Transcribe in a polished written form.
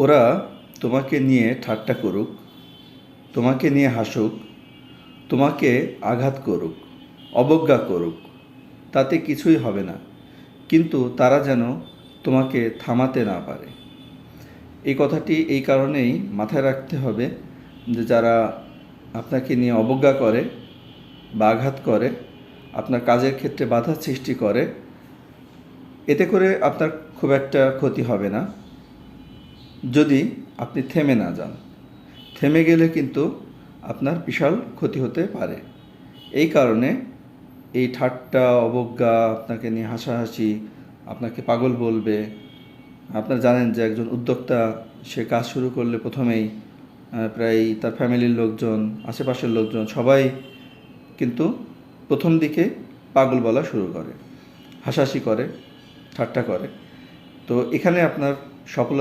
ওরা তোমাকে নিয়ে ঠাট্টা করুক, তোমাকে নিয়ে হাসুক, তোমাকে আঘাত করুক, অবজ্ঞা করুক, তাতে কিছুই হবে না, কিন্তু তারা যেন তোমাকে থামাতে না পারে। এই কথাটি এই কারণেই মাথায় রাখতে হবে যে যারা আপনাকে নিয়ে অবজ্ঞা করে বা আঘাত করে, আপনার কাজের ক্ষেত্রে বাধা সৃষ্টি করে, এতে করে আপনার খুব একটা ক্ষতি হবে না যদি আপনি থেমে না যান। থেমে গেলে কিন্তু আপনার বিশাল ক্ষতি হতে পারে। এই কারণে এই ঠাট্টা, অবজ্ঞা, আপনাকে নিয়ে হাসাহাসি, আপনাকে পাগল বলবে। আপনারা জানেন যে একজন উদ্যোক্তা সে কাজ শুরু করলে প্রথমেই প্রায় তার ফ্যামিলির লোকজন, আশেপাশের লোকজন সবাই কিন্তু প্রথম দিকে পাগল বলা শুরু করে, হাসাহাসি করে, ঠাট্টা করে। তো এখানে আপনার সফলতা